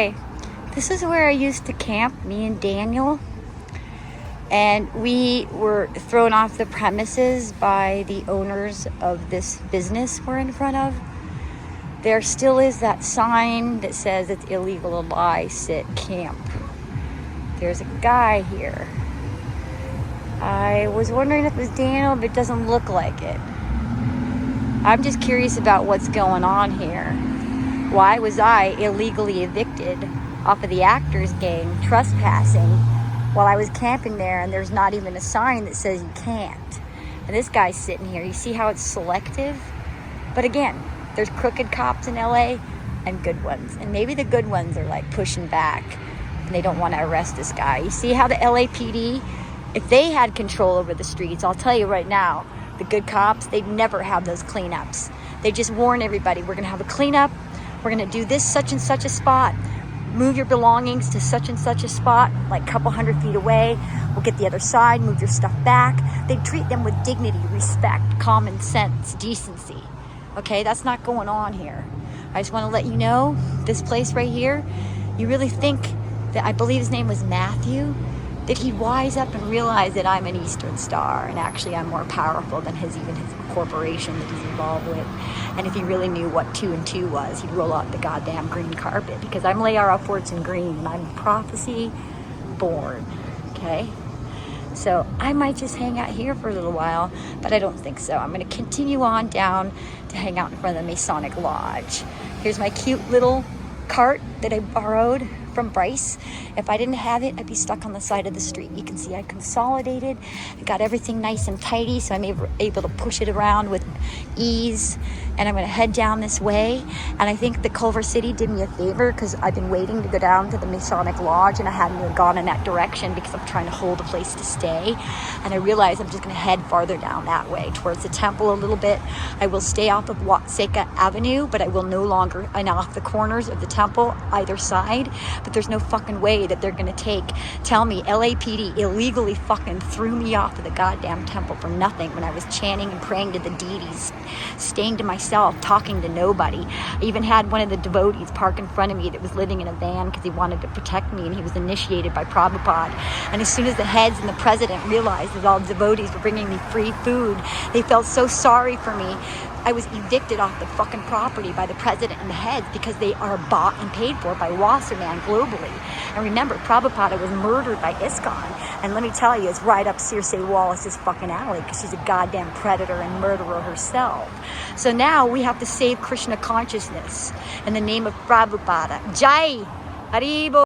Hey, this is where I used to camp, me and Daniel. And we were thrown off the premises by the owners of this business we're in front of. There still is that sign that says it's illegal to lie, sit, camp. There's a guy here. I was wondering if it was Daniel, but it doesn't look like it. I'm just curious about what's going on here. Why was I illegally evicted off of the Actors Gang trespassing while I was camping there, and there's not even a sign that says you can't? And this guy's sitting here. You see how it's selective? But again, there's crooked cops in LA and good ones. And maybe the good ones are like pushing back and they don't want to arrest this guy. You see how the LAPD, if they had control over the streets, I'll tell you right now, the good cops, they'd never have those cleanups. They just warn everybody, we're going to have a cleanup. We're going to do this such and such a spot. Move your belongings to such and such a spot, like a couple 100 feet away. We'll get the other side, move your stuff back. They treat them with dignity, respect, common sense, decency. Okay, that's not going on here. I just want to let you know, this place right here, you really think that, I believe his name was Matthew, that he'd wise up and realize that I'm an Eastern Star and actually I'm more powerful than his corporation that he's involved with. And if he really knew what 2 and 2 was, he'd roll out the goddamn green carpet, because I'm Layara Fortune Green and I'm prophecy born, okay? So I might just hang out here for a little while, but I don't think so. I'm going to continue on down to hang out in front of the Masonic Lodge. Here's my cute little cart that I borrowed from Bryce. If I didn't have it, I'd be stuck on the side of the street. You can see I consolidated. I got everything nice and tidy, so I'm able to push it around with ease. And I'm going to head down this way. And I think the Culver City did me a favor, because I've been waiting to go down to the Masonic Lodge, and I hadn't even gone in that direction because I'm trying to hold a place to stay. And I realized I'm just going to head farther down that way towards the temple a little bit. I will stay off of Watseka Avenue, but I will no longer, and off the corners of the temple either side. But there's no fucking way that they're going to tell me LAPD illegally fucking threw me off of the goddamn temple for nothing when I was chanting and praying to the deities, staying to myself, talking to nobody. I even had one of the devotees park in front of me that was living in a van because he wanted to protect me, and he was initiated by Prabhupada. And as soon as the heads and the president realized that all the devotees were bringing me free food, they felt so sorry for me. I was evicted off the fucking property by the president and the heads because they are bought and paid for by Wasserman globally. And remember, Prabhupada was murdered by ISKCON. And let me tell you, it's right up Circe Wallace's fucking alley, because she's a goddamn predator and murderer herself. So now we have to save Krishna consciousness in the name of Prabhupada. Jai! Haribo!